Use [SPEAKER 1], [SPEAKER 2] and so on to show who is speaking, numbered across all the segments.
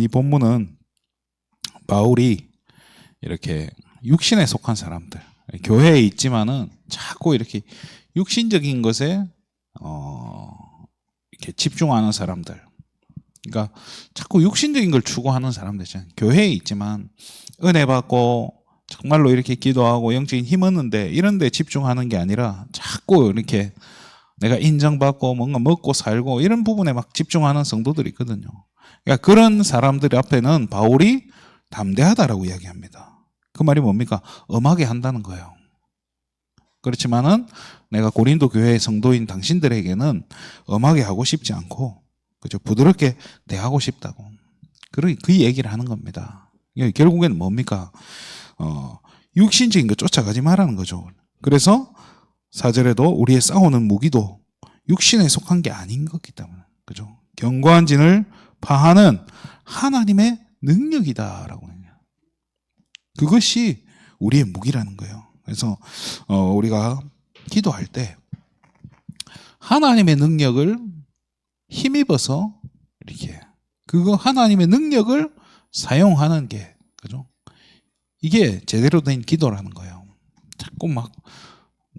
[SPEAKER 1] 이 본문은 바울이 이렇게 육신에 속한 사람들, 교회에 있지만은 자꾸 이렇게 육신적인 것에 이렇게 집중하는 사람들, 그러니까 자꾸 육신적인 걸 추구하는 사람들이잖아요. 교회에 있지만 은혜 받고 정말로 이렇게 기도하고 영적인 힘 얻는데 이런 데 집중하는 게 아니라 자꾸 이렇게 내가 인정받고 뭔가 먹고 살고 이런 부분에 막 집중하는 성도들이 있거든요. 그러니까 그런 사람들 앞에는 바울이 담대하다라고 이야기합니다. 그 말이 뭡니까? 엄하게 한다는 거예요. 그렇지만은 내가 고린도 교회의 성도인 당신들에게는 엄하게 하고 싶지 않고, 그죠? 부드럽게 대하고 싶다고. 그 얘기를 하는 겁니다. 결국에는 뭡니까? 육신적인 거 쫓아가지 말라는 거죠. 그래서 4절에도 우리의 싸우는 무기도 육신에 속한 게 아닌 거기 때문에, 그죠? 견고한 진을 파하는 하나님의 능력이다라고 해요. 그것이 우리의 무기라는 거예요. 그래서 우리가 기도할 때 하나님의 능력을 힘입어서 이렇게 그거 하나님의 능력을 사용하는 게, 그죠? 이게 제대로 된 기도라는 거예요. 자꾸 막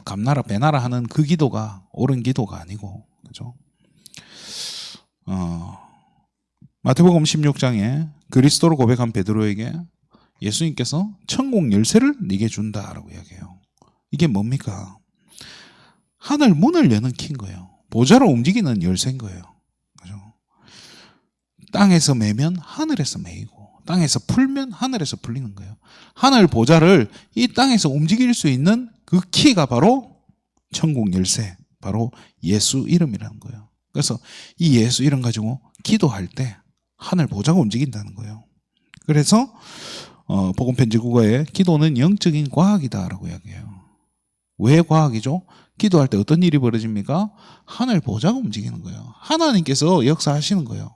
[SPEAKER 1] 감나라 배나라 하는 그 기도가 옳은 기도가 아니고, 그죠? 마태복음 16장에 그리스도로 고백한 베드로에게 예수님께서 천국 열쇠를 네게 준다라고 이야기해요. 이게 뭡니까? 하늘 문을 여는 키인 거예요. 보좌로 움직이는 열쇠인 거예요. 그죠? 땅에서 매면 하늘에서 매이고, 땅에서 풀면 하늘에서 풀리는 거예요. 하늘 보좌를 이 땅에서 움직일 수 있는 그 키가 바로 천국 열쇠, 바로 예수 이름이라는 거예요. 그래서 이 예수 이름 가지고 기도할 때 하늘 보좌가 움직인다는 거예요. 그래서 복음편지 국어에 기도는 영적인 과학이다라고 이야기해요. 왜 과학이죠? 기도할 때 어떤 일이 벌어집니까? 하늘 보좌가 움직이는 거예요. 하나님께서 역사하시는 거예요.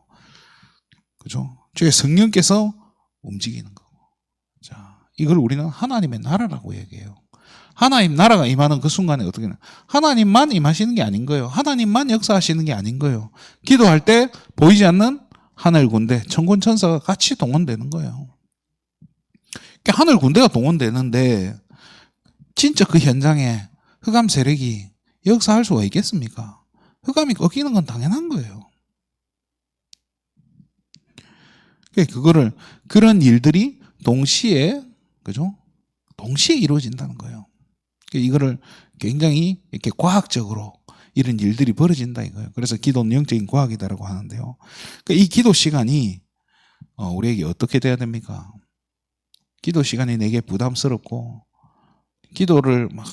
[SPEAKER 1] 그죠? 주의 성령께서 움직이는 거고. 자, 이걸 우리는 하나님의 나라라고 얘기해요. 하나님 나라가 임하는 그 순간에 어떻게 되나? 하나님만 임하시는 게 아닌 거예요. 하나님만 역사하시는 게 아닌 거예요. 기도할 때 보이지 않는 하늘 군대, 천군 천사가 같이 동원되는 거예요. 그러니까 하늘 군대가 동원되는데 진짜 그 현장에 흑암 세력이 역사할 수가 있겠습니까? 흑암이 꺾이는 건 당연한 거예요. 그거를, 그런 일들이 동시에, 그죠? 동시에 이루어진다는 거예요. 이거를 굉장히 이렇게 과학적으로 이런 일들이 벌어진다 이거예요. 그래서 기도는 영적인 과학이다라고 하는데요. 이 기도 시간이 우리에게 어떻게 돼야 됩니까? 기도 시간이 내게 부담스럽고, 기도를 막,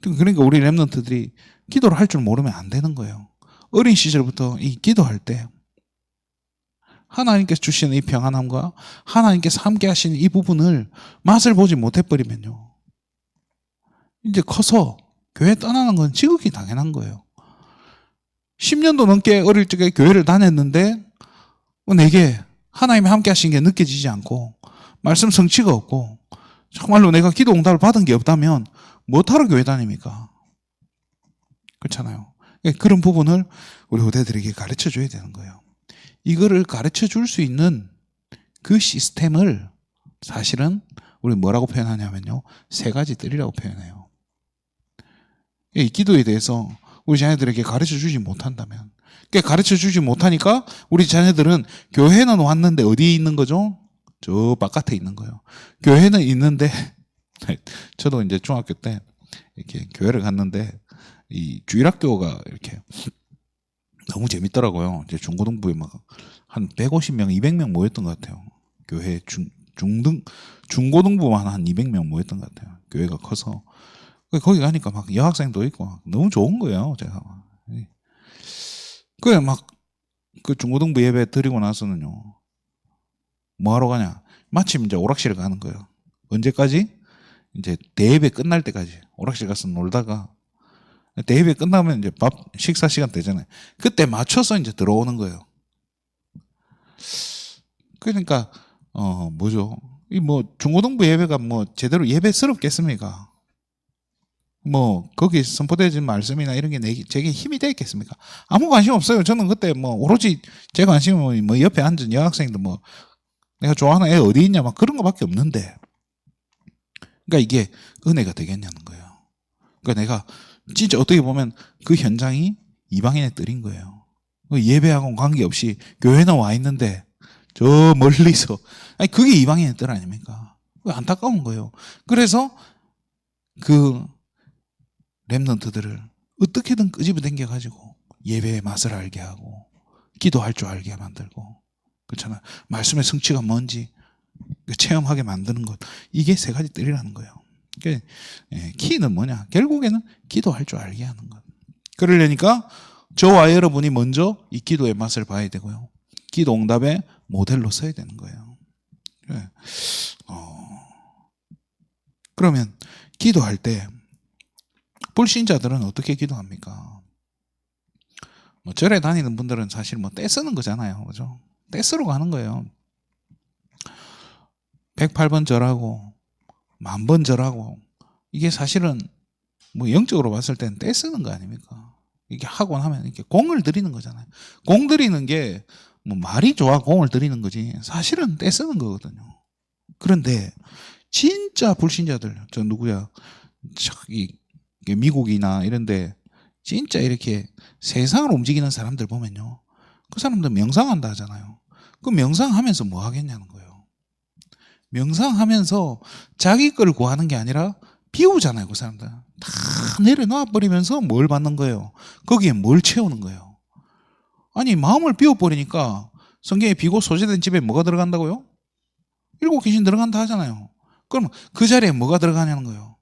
[SPEAKER 1] 그러니까 우리 랩런트들이 기도를 할 줄 모르면 안 되는 거예요. 어린 시절부터 이 기도할 때 하나님께서 주시는 이 평안함과 하나님께서 함께 하시는 이 부분을 맛을 보지 못해버리면요, 이제 커서 교회 떠나는 건 지극히 당연한 거예요. 10년도 넘게 어릴 적에 교회를 다녔는데 내게 하나님이 함께 하신 게 느껴지지 않고 말씀 성취가 없고 정말로 내가 기도 응답을 받은 게 없다면 뭐하러 교회 다닙니까? 그렇잖아요. 그런 부분을 우리 후대들에게 가르쳐 줘야 되는 거예요. 이거를 가르쳐 줄 수 있는 그 시스템을 사실은 우리 뭐라고 표현하냐면요, 3가지들이라고 표현해요. 이 기도에 대해서 우리 자녀들에게 가르쳐 주지 못한다면, 가르쳐 주지 못하니까 우리 자녀들은 교회는 왔는데 어디에 있는 거죠? 저 바깥에 있는 거예요. 교회는 있는데 저도 이제 중학교 때 이렇게 교회를 갔는데 이 주일학교가 이렇게 너무 재밌더라고요. 이제 중고등부에 막 한 150명, 200명 모였던 것 같아요. 교회 중고등부만 한 200명 모였던 것 같아요. 교회가 커서. 거기 가니까 막 여학생도 있고 너무 좋은 거예요, 제가. 그래, 막 그 중고등부 예배 드리고 나서는요, 뭐 하러 가냐? 마침 이제 오락실을 가는 거예요. 언제까지? 이제 대예배 끝날 때까지 오락실 가서 놀다가 대예배 끝나면 이제 식사 시간 되잖아요. 그때 맞춰서 이제 들어오는 거예요. 그러니까 뭐죠? 이 뭐 중고등부 예배가 뭐 제대로 예배스럽겠습니까? 뭐 거기 선포되어진 말씀이나 이런 게 제게 힘이 되겠습니까? 아무 관심 없어요. 저는 그때 뭐 오로지 제 관심은 뭐 옆에 앉은 여학생들 뭐 내가 좋아하는 애 어디 있냐 막 그런 거밖에 없는데, 그러니까 이게 은혜가 되겠냐는 거예요. 그러니까 내가 진짜 어떻게 보면 그 현장이 이방인의 뜰인 거예요. 예배하고는 관계없이 교회는 와 있는데 저 멀리서, 아니 그게 이방인의 뜰 아닙니까? 안타까운 거예요. 그래서 그 렘넌트들을 어떻게든 끄집어 당겨가지고 예배의 맛을 알게 하고 기도할 줄 알게 만들고, 그렇잖아요. 말씀의 성취가 뭔지 체험하게 만드는 것, 이게 세 가지 뜰이라는 거예요. 그러니까 키는 뭐냐? 결국에는 기도할 줄 알게 하는 것. 그러려니까 저와 여러분이 먼저 이 기도의 맛을 봐야 되고요. 기도 응답의 모델로 서야 되는 거예요. 그러면 기도할 때 불신자들은 어떻게 기도합니까? 뭐 절에 다니는 분들은 사실 뭐 떼쓰는 거잖아요. 그죠? 떼쓰러 가는 거예요. 108번 절하고 10,000번 절하고, 이게 사실은 뭐 영적으로 봤을 때는 떼쓰는 거 아닙니까? 이게 하고 나면 이렇게 공을 들이는 거잖아요. 공 들이는 게 뭐 말이 좋아 공을 들이는 거지 사실은 떼쓰는 거거든요. 그런데 진짜 불신자들, 저 누구야, 저기 미국이나 이런데 진짜 이렇게 세상을 움직이는 사람들 보면요, 그 사람들 명상한다 하잖아요. 그 명상하면서 뭐 하겠냐는 거예요. 명상하면서 자기 걸 구하는 게 아니라 비우잖아요. 그 사람들 다 내려놔 버리면서 뭘 받는 거예요? 거기에 뭘 채우는 거예요? 아니 마음을 비워버리니까 성경에 비고 소재된 집에 뭐가 들어간다고요? 7 귀신 들어간다 하잖아요. 그럼 그 자리에 뭐가 들어가냐는 거예요?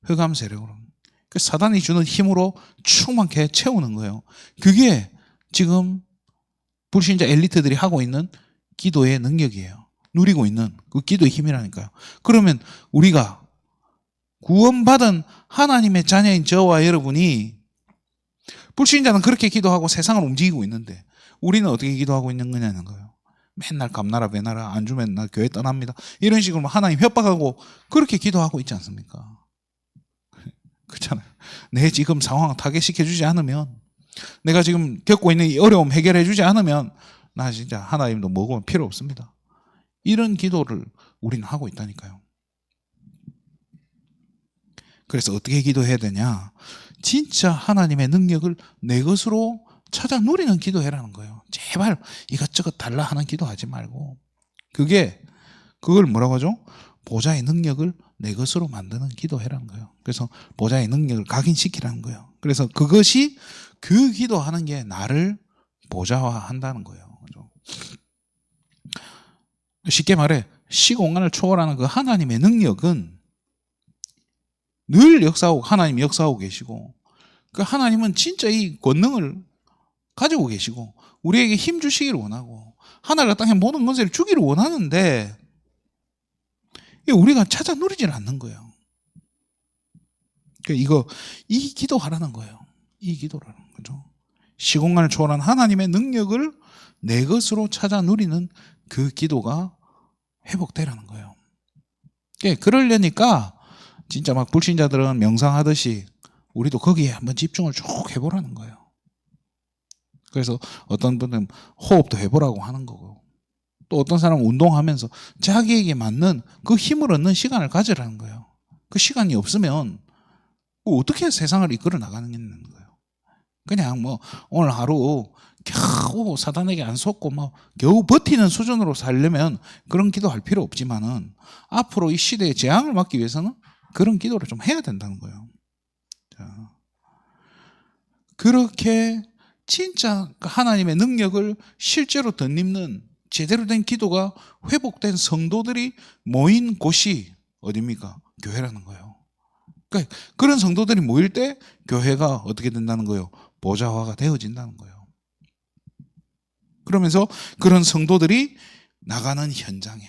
[SPEAKER 1] 흑암 세력으로. 그 사단이 주는 힘으로 충만케 채우는 거예요. 그게 지금 불신자 엘리트들이 하고 있는 기도의 능력이에요. 누리고 있는 그 기도의 힘이라니까요. 그러면 우리가 구원받은 하나님의 자녀인 저와 여러분이, 불신자는 그렇게 기도하고 세상을 움직이고 있는데 우리는 어떻게 기도하고 있는 거냐는 거예요. 맨날 감나라 배나라 안 주면 나 교회 떠납니다, 이런 식으로 하나님 협박하고 그렇게 기도하고 있지 않습니까? 그렇잖아요. 내 지금 상황 타개시켜 주지 않으면, 내가 지금 겪고 있는 이 어려움 해결해 주지 않으면 나 진짜 하나님도 뭐고 필요 없습니다. 이런 기도를 우리는 하고 있다니까요. 그래서 어떻게 기도해야 되냐? 진짜 하나님의 능력을 내 것으로 찾아 누리는 기도해라는 거예요. 제발 이것저것 달라 하는 기도하지 말고, 그걸 뭐라고 하죠? 보좌의 능력을 내 것으로 만드는 기도해라는 거예요. 그래서 보좌의 능력을 각인시키라는 거예요. 그래서 그것이, 그 기도하는 게 나를 보좌화한다는 거예요. 그죠? 쉽게 말해 시공간을 초월하는 그 하나님의 능력은 늘 역사하고, 하나님이 역사하고 계시고, 그 하나님은 진짜 이 권능을 가지고 계시고 우리에게 힘 주시기를 원하고 하늘과 땅의 모든 권세를 주기를 원하는데 우리가 찾아 누리질 않는 거예요. 이 기도하라는 거예요. 이 기도라는 거죠. 시공간을 초월한 하나님의 능력을 내 것으로 찾아 누리는 그 기도가 회복되라는 거예요. 그러려니까 진짜 막 불신자들은 명상하듯이 우리도 거기에 한번 집중을 쭉 해보라는 거예요. 그래서 어떤 분은 호흡도 해보라고 하는 거고, 또 어떤 사람은 운동하면서 자기에게 맞는 그 힘을 얻는 시간을 가지라는 거예요. 그 시간이 없으면 어떻게 세상을 이끌어 나가는 거예요? 그냥 뭐 오늘 하루 겨우 사단에게 안 속고 뭐 겨우 버티는 수준으로 살려면 그런 기도할 필요 없지만은, 앞으로 이 시대의 재앙을 막기 위해서는 그런 기도를 좀 해야 된다는 거예요. 자, 그렇게 진짜 하나님의 능력을 실제로 덧입는 제대로 된 기도가 회복된 성도들이 모인 곳이 어디입니까? 교회라는 거예요. 그러니까 그런 성도들이 모일 때 교회가 어떻게 된다는 거예요? 보좌화가 되어진다는 거예요. 그러면서 그런 성도들이 나가는 현장에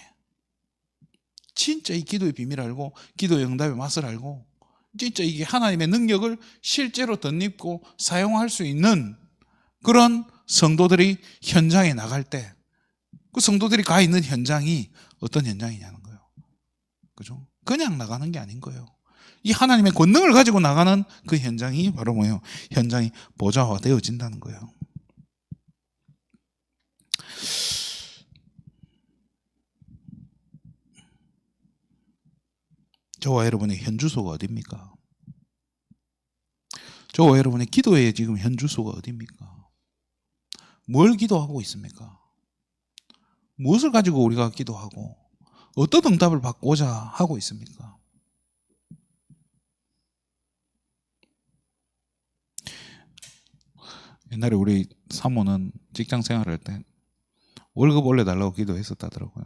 [SPEAKER 1] 진짜 이 기도의 비밀을 알고 기도의 응답의 맛을 알고 진짜 이게 하나님의 능력을 실제로 덧입고 사용할 수 있는 그런 성도들이 현장에 나갈 때, 그 성도들이 가 있는 현장이 어떤 현장이냐는 거예요. 그죠? 그냥 나가는 게 아닌 거예요. 이 하나님의 권능을 가지고 나가는 그 현장이 바로 뭐예요? 현장이 보좌화 되어진다는 거예요. 저와 여러분의 현 주소가 어디입니까? 저와 여러분의 기도의 지금 현 주소가 어디입니까? 뭘 기도하고 있습니까? 무엇을 가지고 우리가 기도하고 어떤 응답을 받고자 하고 있습니까? 옛날에 우리 사모는 직장 생활할 때 월급 올려달라고 기도했었다더라고요.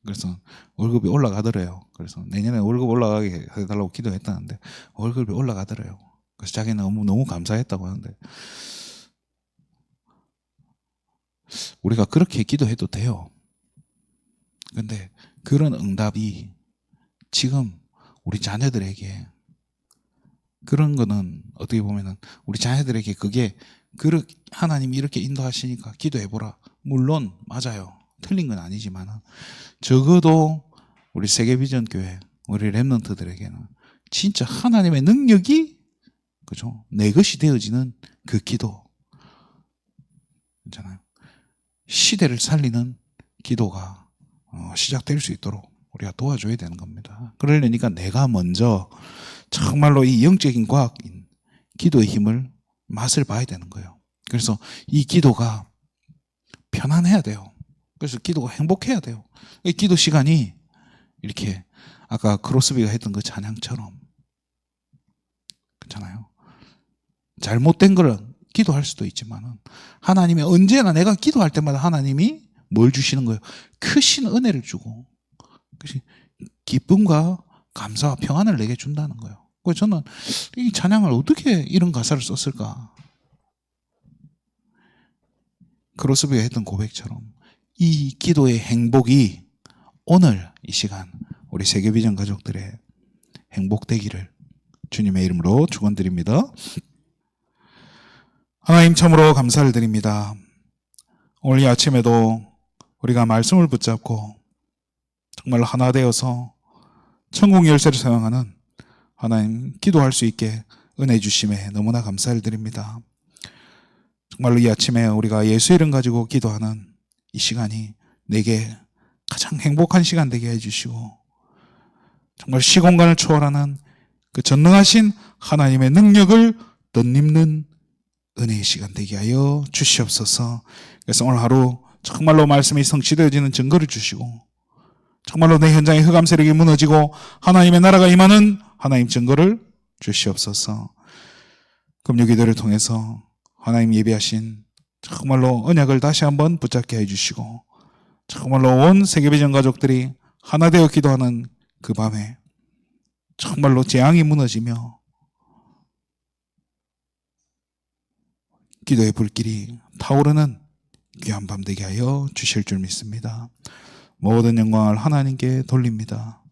[SPEAKER 1] 그래서 월급이 올라가더래요. 그래서 내년에 월급 올라가게 해달라고 기도했다는데 월급이 올라가더래요. 그래서 자기는 너무 감사했다고 하는데, 우리가 그렇게 기도해도 돼요. 근데 그런 응답이 지금 우리 자녀들에게, 그런 거는 어떻게 보면은 우리 자녀들에게 그게 하나님이 이렇게 인도하시니까 기도해보라. 물론 맞아요. 틀린 건 아니지만 적어도 우리 세계비전 교회, 우리 렘넌트들에게는 진짜 하나님의 능력이, 그죠? 내 것이 되어지는 그 기도, 있잖아요. 시대를 살리는 기도가 시작될 수 있도록 우리가 도와줘야 되는 겁니다. 그러려니까 내가 먼저 정말로 이 영적인 과학인 기도의 힘을 맛을 봐야 되는 거예요. 그래서 이 기도가 편안해야 돼요. 그래서 기도가 행복해야 돼요. 이 기도 시간이 이렇게 아까 크로스비가 했던 그 찬양처럼, 그렇잖아요. 잘못된 걸 기도할 수도 있지만 하나님이 언제나, 내가 기도할 때마다 하나님이 뭘 주시는 거예요? 크신 은혜를 주고 기쁨과 감사와 평안을 내게 준다는 거예요. 그래서 저는 이 찬양을 어떻게 이런 가사를 썼을까? 크로스비가 했던 고백처럼 이 기도의 행복이 오늘 이 시간 우리 세계비전 가족들의 행복되기를 주님의 이름으로 축원드립니다. 하나님 참으로 감사를 드립니다. 오늘 이 아침에도 우리가 말씀을 붙잡고 정말 하나 되어서 천국 열쇠를 사용하는 하나님 기도할 수 있게 은혜 주심에 너무나 감사를 드립니다. 정말로 이 아침에 우리가 예수 이름 가지고 기도하는 이 시간이 내게 가장 행복한 시간 되게 해주시고, 정말 시공간을 초월하는 그 전능하신 하나님의 능력을 덧입는 은혜의 시간 되게 하여 주시옵소서. 그래서 오늘 하루 정말로 말씀이 성취되어지는 증거를 주시고, 정말로 내 현장의 흑암 세력이 무너지고 하나님의 나라가 임하는 하나님 증거를 주시옵소서. 금요기도를 통해서 하나님 예비하신 정말로 언약을 다시 한번 붙잡게 해주시고, 정말로 온 세계비전 가족들이 하나 되어 기도하는 그 밤에 정말로 재앙이 무너지며 기도의 불길이 타오르는 귀한 밤 되게 하여 주실 줄 믿습니다. 모든 영광을 하나님께 돌립니다.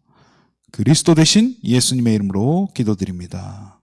[SPEAKER 1] 그리스도 대신 예수님의 이름으로 기도드립니다.